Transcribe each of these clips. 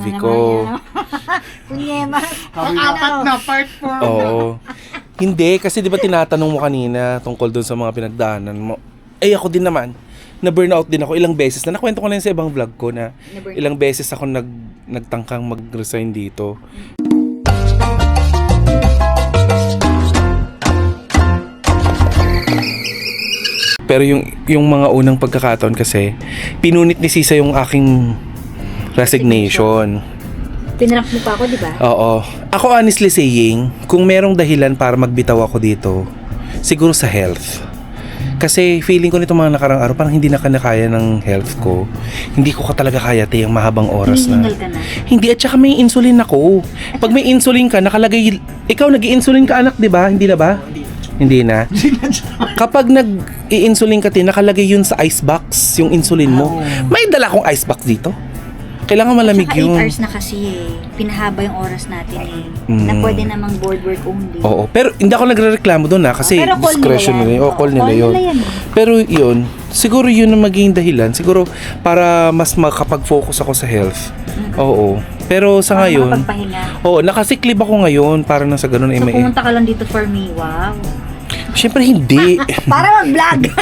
Vico. Kunyema. Apat na part 4. Oo. Hindi, kasi di ba tinatanong mo kanina tungkol doon sa mga pinagdaanan mo. Eh ako din naman, na-burnout din ako ilang beses na. Nakwento ko na yun sa ibang vlog ko na ilang beses ako nagtangkang mag-resign dito. Pero yung mga unang pagkakataon kasi, pinunit ni Sisa yung aking resignation. Pinrank mo pa ako, di ba? Oo. Ako honestly saying, kung merong dahilan para magbitaw ako dito, siguro sa health. Kasi feeling ko nito mga nakarang araw, parang hindi na kaya ng health ko. Hindi ko talaga kaya yung mahabang oras na. Hinihingal ka na. Hindi, at saka may insulin ako. Pag may insulin ka, nakalagay, ikaw nag-i-insulin ka anak, di ba? Hindi na ba? Hindi na. Kapag nag-i-insulin ka, nakalagay yun sa ice box, yung insulin mo. May dala akong ice box dito. Kailangan malamig Saka 8 yun. hours na kasi eh. Pinahaba yung oras natin eh. Na pwede namang board work only. Oo, pero hindi ako nagrereklamo doon kasi Pero call discretion nila yan. nila yun. Oo, call nila Call yun. nila yan. Pero yun, siguro yun ang maging dahilan. Siguro para mas makapag-focus ako sa health. Oo. Pero sa ngayon, Makapagpahinga. oo, nakasiklib ako ngayon para na sa ganun. So pumunta ka lang dito for me, wow. Siyempre hindi. Para mag-vlog!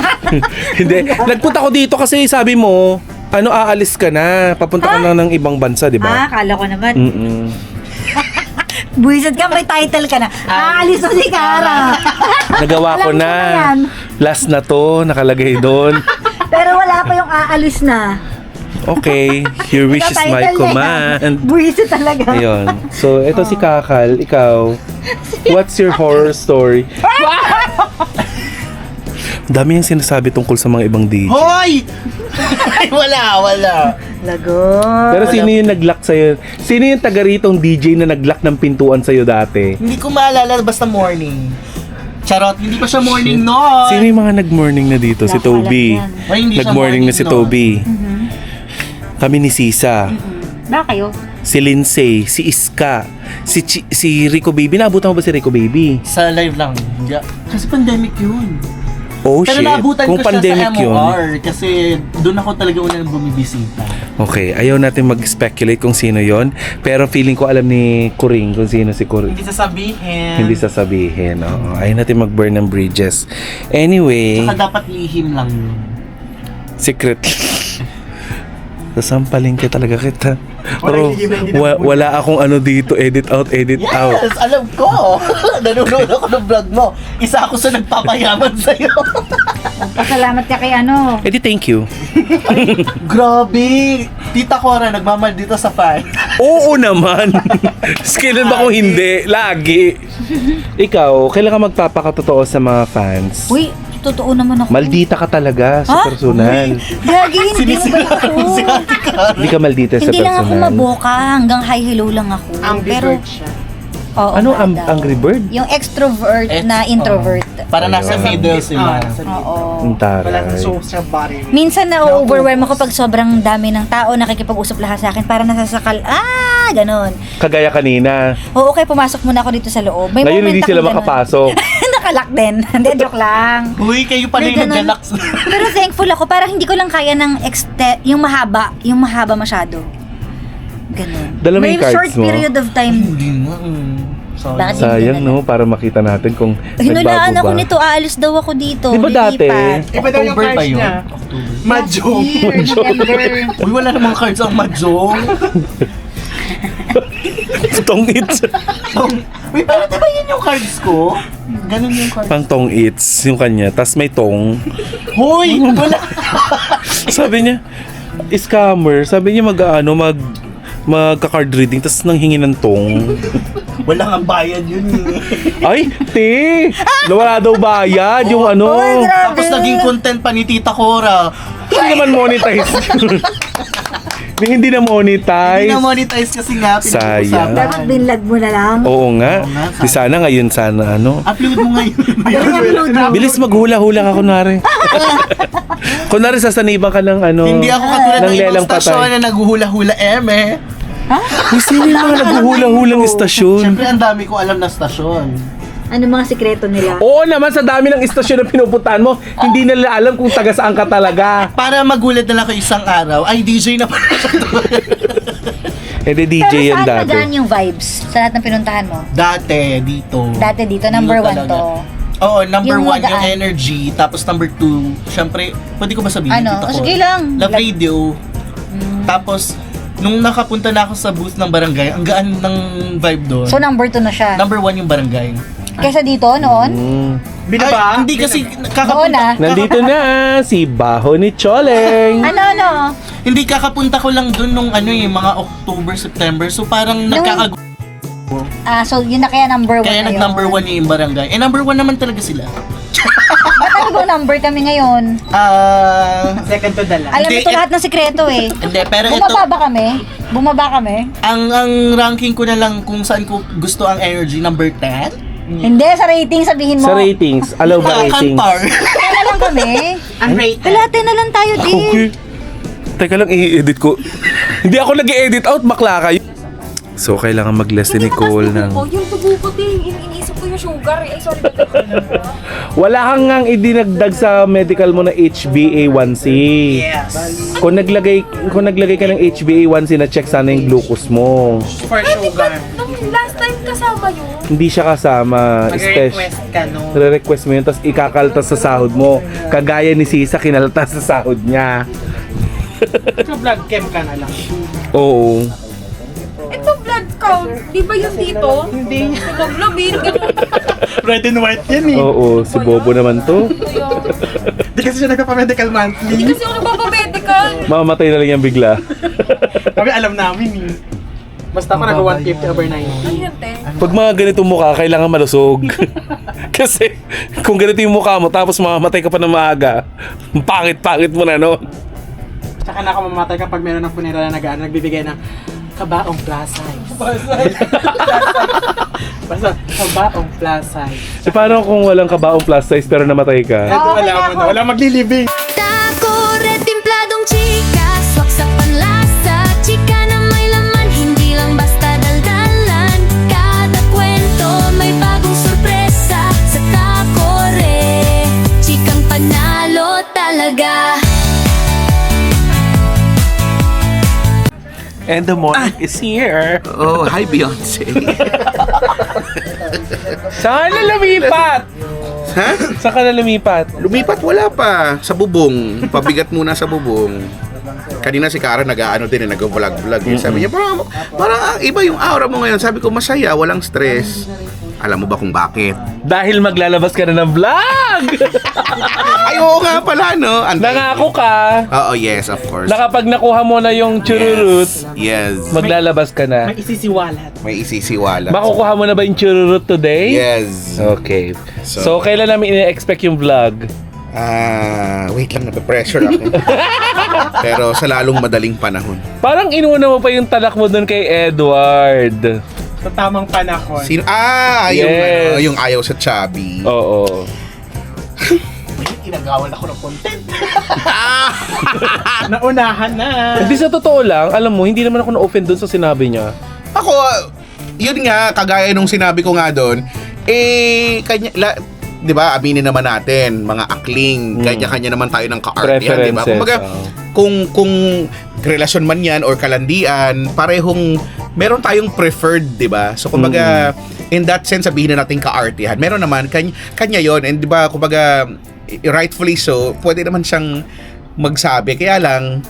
Hindi. Nagpunta ko dito kasi sabi mo, aalis ka na. Papunta ka na ng ibang bansa, di ba? Akala ko naman. Buwisit Ka, may title ka na. Aalis na si Cara. Nagawa ko Alam ko na. na yan. Last na to, nakalagay doon. Pero wala pa yung aalis na. Okay, your wish is my command. Buwisit talaga. Ayun. So, ito si Kakal. Ikaw, what's your horror story? Dami yung sinasabi tungkol sa mga ibang DJ. Hoy! wala. Lagot. Pero sino yung nag-lock sa'yo? Sino yung taga ritong DJ na nag-lock ng pintuan sa'yo dati? Hindi ko maalala, basta morning. Charot, hindi pa siya morning noon. Sino yung mga nag-morning na dito? Si Wala ko Toby. alam yan. Ay, hindi siya Nag-morning na si noon. Toby. Kami ni Sisa. Na kayo? Si Lindsay. Si Iska. Si Rico Baby. Naabutan mo ba si Rico Baby? Sa live lang. Hindi. Kasi pandemic yun. Oh Pero shit. naabutan Kung ko siya pandemic sa yun. MOR kasi doon ako talaga unang bumibisita. Okay, ayaw natin mag-speculate kung sino yon. Pero feeling ko alam ni Kuring kung sino si Kuring. Hindi sasabihin. Hindi sasabihin. Oo. Ayaw natin mag-burn ng bridges. Anyway, Saka dapat lihim lang yun. secret. Sasampalin ka talaga kita. Pero hindi wala akong ano dito, edit out. Yes, alam ko. Nanonood ako ng vlog mo. Isa ako sa nagpapayaman sa'yo. Pasalamat ka kay ano. Edi thank you. Grabe. Tita Cora, nagmamahal dito sa fan. Oo naman. Kailan ba kung hindi? Lagi. Ikaw, kailan ka magpapakatotoo sa mga fans? Uy, totoo naman ako. Maldita ka talaga sa Ha? personal. Gagi, hindi mo ba ako? Si Ate Cora. Hindi ka maldita sa Hindi lang ako personal. maboka, hanggang hi hello lang ako. Pero siya. oo, Ano nga daw. Angry Bird? Yung extrovert na introvert. Para nasa Ayun. middle sila. Oo. Ang taray. sa body. Minsan na-overwhelm ako pag sobrang dami ng tao nakikipag-usap lahat sa akin para nasasakal. Ganon. Kagaya kanina. Oo, okay, pumasok muna ako dito sa loob. May Ngayon moment hindi sila akong ganon. makapasok. Nakalock din. Hindi, joke lang. Uy, kayo pala May yung ganon. nag-relax. Pero thankful ako, parang hindi ko lang kaya ng yung mahaba masyado. Ganon. Dala mo May yung cards short mo? period of time. Hindi nga. Sorry. Bakit? Sayang no, para makita natin kung Hinulaan nagbago ako ba. nito, aalis daw ako dito. Di ba dati? lilipat. Iba daw yung cards niya. Mahjong. November. Uy, wala namang cards ang mahjong. Tong its. Uy, pero di ba yun yung cards ko? Ganun yung cards. Pang tong its yung kanya. Tas may tong. Hoy! Wala! Sabi niya, scammer. Sabi niya magka-card reading tas nanghingi ng tong. Wala nga bayad yun eh. Ay, te! Nawala daw bayad yung ano. Oy, grabe. Tapos naging content pa ni Tita Cora. Hindi naman monetize. Hindi na Hindi monetize. na monetize kasi nga. Sayang. Dapat binlag mo na lang. Oo nga. Oo nga, Di sana ngayon sana ano. Upload mo ngayon. Upload mo. Bilis maghula-hula ka kunwari. Kunwari sasaniban ka ng ano. Hindi ako katulad ng ng ibang lelang stasyon patay. na naghuhula-hula Uy, sino yung mga naghuhula-hulang istasyon? Siyempre ang dami ko alam na stasyon. Ano mga sikreto nila? Oo naman, sa dami ng istasyon na pinupuntahan mo, hindi nila alam kung taga saan ka talaga. Para magulat na lang ako isang araw, ay DJ na pala siya. Eh, di DJ Pero yan saan dati. magaan yung vibes sa lahat ng pinuntahan mo? Dati, dito. Dati dito, number Dito 1 talaga. to. Oo, number Yung 1 yung magaan. energy. Tapos number 2, syempre, pwede ko ba sabihin Ano? dito ko? Sige lang. Love Radio. Tapos, nung nakapunta na ako sa booth ng barangay, ang gaan ng vibe doon. So, number 2 na siya. Number 1 yung barangay. Kesa dito, noon? Mm. Ay, hindi kasi Noon kakapunta. Nandito na si Baho ni Choleng. Ano? Hindi kakapunta ko lang doon nung mga October, September. So parang nagkakagulo. So yun na kaya number 1 Kaya na yun. nag-number 1 yung barangay. Eh, number 1 naman talaga sila. Ba't talagang number kami ngayon? Second to the last. Alam ito lahat ng sikreto eh. Hindi, pero ito, Bumaba kami? ang ranking ko na lang kung saan ko gusto ang energy, number 10. Hindi, sa rating sabihin mo. Sa ratings, allow ba ratings? Kantar. Kaya lang kami. Unrated. Kalate na lang tayo, di. Okay. Teka lang, i-edit ko. Hindi ako nag-edit out, bakla kayo. So, kailangan mag-less ni Nicole ng... Yung tubo ko din, iniisip ko yung sugar eh. Ay, sorry. Wala kang ngang idinagdag sa medical mo na HbA1c. Yes. Kung naglagay ka ng HbA1c na check sana yung glucose mo. For sugar. Nung last time kasama yun. Hindi siya kasama. Mag-request ka, no? Re-request mo yun, tapos ikakaltas sa sahod mo. Kagaya ni Sisa, kinaltas sa sahod niya. So, blood chem ka na lang. Oo. Ito blood count. Di ba yung dito? Hindi. Hemoglobin, ganun. Red and white yan eh. Oo, si Bobo naman to. Hindi kasi siya nagpapa-medical monthly. Hindi kasi ako nagpapamedical. Mamamatay na lang yan bigla. Kami alam namin eh. Basta ako nag-150 over 90. Ano yun, te? Pag mga ganitong mukha, kailangan malusog. Kasi kung ganito yung mukha mo, tapos mamamatay ka pa ng maaga, pangit-pangit mo na, no? Tsaka na ako mamamatay kapag meron ng funeral na nagbibigay ng kabaong plus size. Basta kabaong plus size. E paano kung walang kabaong plus size pero namatay ka? Ito wala mo na. Wala maglilibing. Taco, retimpladong chika, swak sa panlasa, chika na may laman, hindi lang basta daldalan. Kada kwento may bagong sorpresa sa Taco Re, chikang panalo talaga. And the morning is here. Oh, hi Beyonce. Saan na lumipat? Ha? Saan ka na lumipat? Lumipat wala pa sa bubong. Pabigat muna sa bubong. Kanina si Kara nag-aano din, nag-vlog-vlog. Sabi niya, parang iba yung aura mo ngayon. Sabi ko, masaya, walang stress. Alam mo ba kung bakit? Dahil maglalabas ka na ng vlog! Ay, oo nga pala, no? Nangako ka Oo, yes, of course. na kapag nakuha mo na yung chururut, Yes. maglalabas ka na. May isisiwalat. May isisiwala. Makukuha mo na ba yung chururut today? Yes. Okay. So, So- kailan namin ine-expect yung vlog? Wait lang, nape-pressure ako. Pero sa lalong madaling panahon. Parang inuna mo pa yung talak mo dun kay Edward. Sa tamang panahon. Yung, Yes. yung ayaw sa chubby. Oo. Inagawan ako ng content. Naunahan na. Hindi, sa totoo lang, alam mo, hindi naman ako na-offend dun sa sinabi niya. Ako, yun nga, kagaya nung sinabi ko nga doon, di ba, aminin naman natin, mga akling, kanya-kanya naman tayo ng ka-art yan, di ba? Preferences, Kumbaga, oo. kung relasyon man yan or kalandian, parehong, meron tayong preferred, di ba? So, kumbaga, in that sense, sabihin na natin ka-art yan. Meron naman, kanya yon, and di ba, kumbaga, rightfully so, pwede naman siyang magsabi. Kaya lang,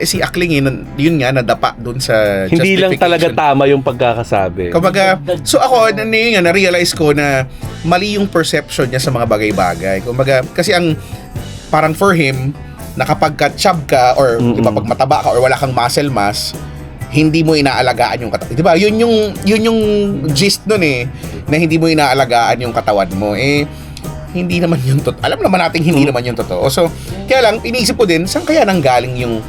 si Akling, yun nga, nadapa dun sa Hindi lang talaga justification. tama yung pagkakasabi. Kumbaga, so ako, na-realize ko na mali yung perception niya sa mga bagay-bagay. Kumbaga, kasi ang, parang for him, na kapag ka-chub ka, or iba pag mataba ka, or wala kang muscle mass, hindi mo inaalagaan yung katawan. Di ba? Yun yung gist nun eh, na hindi mo inaalagaan yung katawan mo. Hindi naman yung totoo. Alam naman natin hindi naman yung totoo. So, kaya lang, iniisip ko din, saan kaya nanggaling yung,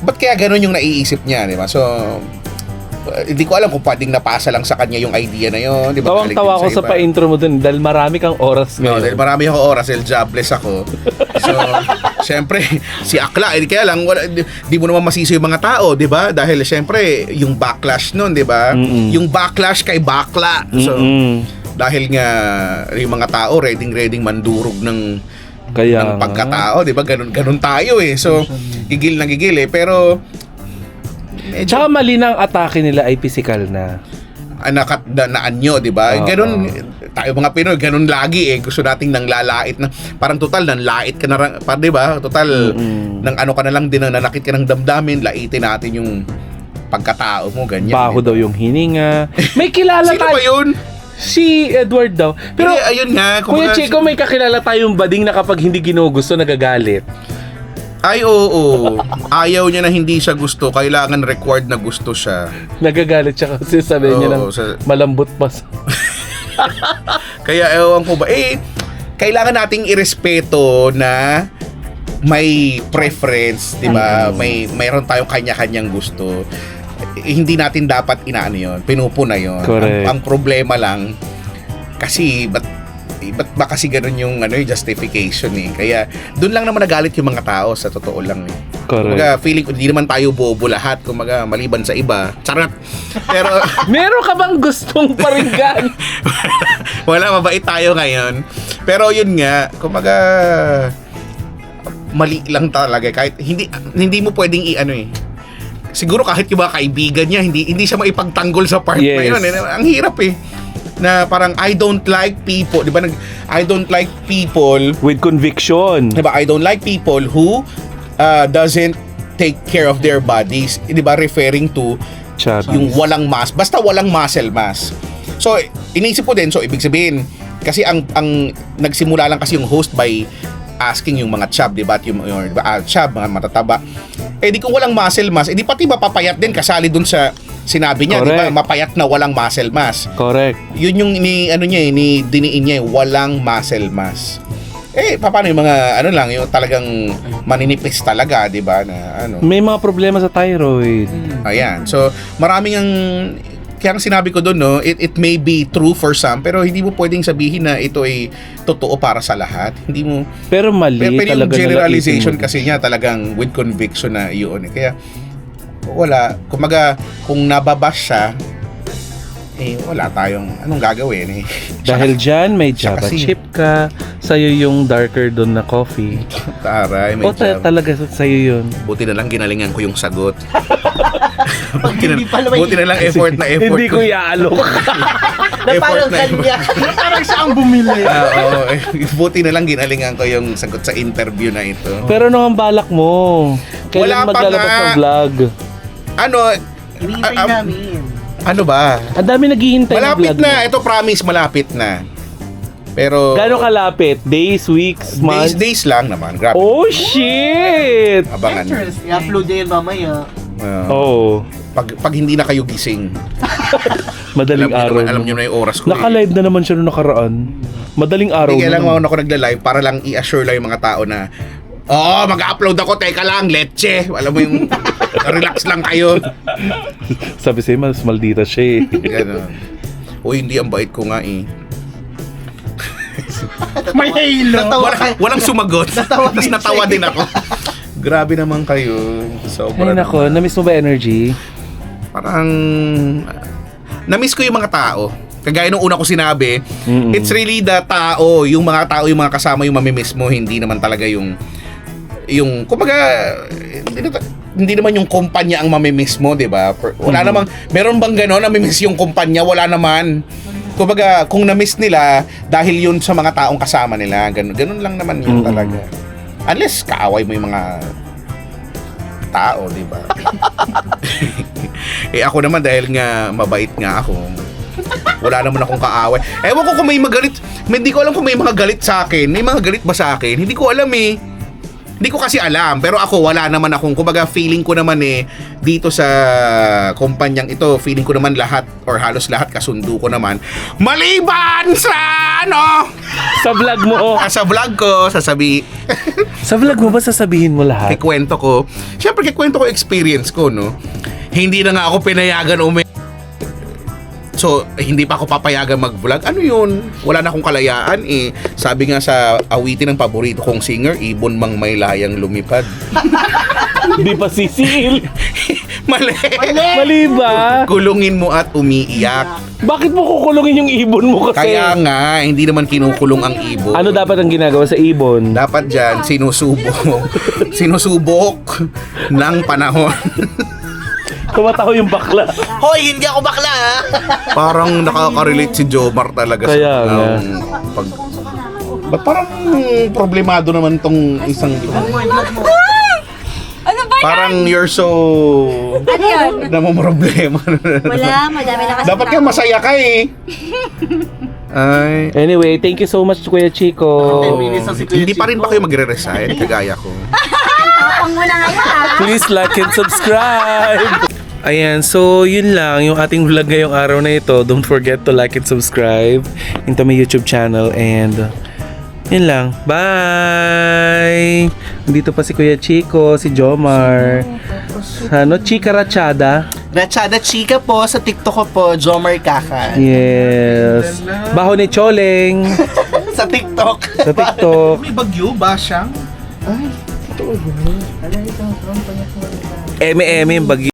ba't kaya ganun yung naiisip niya, di ba? So, hindi ko alam kung pwedeng napasa lang sa kanya yung idea na yun. Di ba? Tawang-tawa ko Galing din sa iba. pa-intro mo dun dahil marami kang oras No, ngayon. dahil marami akong oras, dahil jobless ako. So, syempre, si Akla, kaya lang, di mo naman masisi yung mga tao, di ba? Dahil syempre, yung backlash nun, di ba? Yung backlash kay Bakla. So, dahil nga, yung mga tao, ready mandurog ng Kaya ng pagkatao, di ba? Ganun tayo eh. So, gigil na gigil eh. Pero, medyo Tsaka mali na ang atake nila ay physical na. na anyo, di ba? Oo. Ganun, tayo mga Pinoy, ganun lagi gusto nating nang lalait na, parang total, nang lait ka na, di ba? Total, nang ano ka na lang din, nanakit ka ng damdamin, laitin natin yung pagkatao mo, ganyan. Baho daw yung hininga. May kilala Sino tayo. ba yun? Si Edward daw. Pero, Ayun nga. Kuya kumbaga- Chico, may kakilala tayong bading na kapag hindi ginugusto, nagagalit. Ay, oo. Ayaw niya na hindi siya gusto. Kailangan required na gusto siya. Nagagalit siya kasi sabi niya ng Oo, malambot pa. Kaya ewan ko ba. Kailangan nating irespeto na may preference, di ba? Mayroon tayong kanya-kanyang gusto. Hindi natin dapat inaano yun. Pinupuna yun. Correct. Ang problema lang, kasi ba't ba kasi ganun yung justification Kaya doon lang naman nagalit yung mga tao sa totoo lang Correct. Kumaga feeling ko hindi naman tayo bobo lahat, kumaga maliban sa iba. Charot. Pero Meron ka bang gustong paringgan? wala, mabait tayo ngayon. Pero yun nga, kumaga mali lang talaga kahit hindi mo pwedeng siguro kahit yung mga kaibigan niya hindi siya maipagtanggol sa part na Yes. yun. Ang hirap na parang I don't like people, di ba? I don't like people, With conviction. di ba? I don't like people who doesn't take care of their bodies, di ba? Referring to Chat. yung walang mass, basta walang muscle mass. So, iniisip ko din, so ibig sabihin, kasi ang nagsimula lang kasi yung host by asking yung mga chub, di ba? At yung chub, mga matataba. Di kung walang muscle mass, di pati mapapayat din kasali dun sa sinabi niya, di ba? Correct. Mapayat na walang muscle mass. Correct. Yun yung diniin niya, walang muscle mass. Paano yung mga yung talagang maninipis talaga, di ba? Na May mga problema sa thyroid. Ayan. So, maraming kaya ang sinabi ko doon, it may be true for some, pero hindi mo pwedeng sabihin na ito ay totoo para sa lahat. Hindi mo, Pero mali pero yung talaga generalization nalaitin mo. kasi niya talagang with conviction na yun. Kaya, wala. Kumaga, kung nababash siya, wala tayong, anong gagawin Dahil dyan, may siya Java kasi- chip ka. Sa'yo yung darker doon na coffee. Taray, may O talaga sa'yo yun. Buti na lang ginalingan ko yung sagot. Hindi pala may- buti na lang effort na effort. Hindi ko iaalok. effort na effort. Parang siya ang bumili. Oo, buti na lang ginalingan ko yung sagot sa interview na ito. Pero ano ang balak mo? Wala Kailan pa maglalabas nga. ng vlog? Hinihintay namin. Ano ba? Ang dami naghihintay ng Malapit vlog na. mo. Ito promise, malapit na. Pero Gano'ng kalapit? Days, weeks, months? days lang naman. Grabe. Oh, shit! Abangan. I-upload niya yun mamaya. Oh, Pag hindi na kayo gising. madaling araw. Alam niyo na yung oras ko. Naka-live na naman siya noong nakaraan. Madaling araw Hindi, kailangan na. ako nagla-live para lang i-assure lang yung mga tao na mag-upload ako. Teka lang, leche. Alam mo yung relax lang kayo. Sabi sa'yo, mas maldita siya eh. Ganun. Uy, hindi, ang bait ko nga May halo. Walang sumagot. Tapos natawa din ako. Grabe naman kayo. Sobra Ay nako, naman. na-miss mo ba energy? Parang na-miss ko yung mga tao. Kagaya nung una ko sinabi, it's really the tao, yung mga tao, yung mga kasama yung mamimiss mo, hindi naman talaga yung kumbaga hindi naman yung kumpanya ang mamimiss mo, 'di ba? Wala namang meron bang gano'n namimiss yung kumpanya? Wala naman. Kumbaga kung na-miss nila dahil yun sa mga taong kasama nila, ganun lang naman yun talaga. Unless kaaway mo yung mga tao, di ba? Ako naman dahil nga mabait nga ako. Wala naman akong kaaway. Ewan ko kung may magalit. Hindi ko alam kung may mga galit sa akin. May mga galit ba sa akin? Hindi ko alam Hindi ko kasi alam. Pero ako wala naman akong, kumbaga feeling ko naman dito sa kumpanyang ito, feeling ko naman lahat or halos lahat kasundo ko naman. Maliban sa Sa vlog mo. sa vlog ko, Sa vlog mo ba sasabihin mo lahat? kikwento ko. Siyempre, kikwento ko experience ko, no? Hindi na nga ako pinayagan So, hindi pa ako papayagan mag-vlog. Ano yun? Wala na akong kalayaan Sabi nga sa awitin ng paborito kong singer, ibon mang may layang lumipad. Di pa sisil. Mali! Mali ba? Kulungin mo at umiiyak. Bakit mo kukulungin yung ibon mo kasi? Kaya nga, hindi naman kinukulong ang ibon. Ano dapat ang ginagawa sa ibon? Dapat dyan, sinusubok ng panahon. Tumatawa yung bakla. Hoy, hindi ako bakla ha! Parang nakaka-relate si Jomar talaga Kaya nga. pag... Ba't parang problemado naman tong isang to? Ano ba yan? Parang you're so... Ano yun? namumroblema. Wala, madami na kasi. Dapat ka masaya ka eh. Ay. Anyway, thank you so much, Kuya Chico. 10 minutes na si Kuya Hindi pa rin Chico. ba kayo magre-resign? Kagaya ko. Tapang mo na ngayon ha. Please like and subscribe. Ayan, so yun lang yung ating vlog ngayong araw na ito. Don't forget to like and subscribe into my YouTube channel and yun lang. Bye! Nandito pa si Kuya Chico, si Jomar. Ano? Chika Rachada. Rachada Chica po, sa TikTok ko po, Jomar Kakan. Yes. Baho ni Choleng. Sa TikTok. Sa TikTok. May bagyo ba siyang? Eme-eme yung bagyo.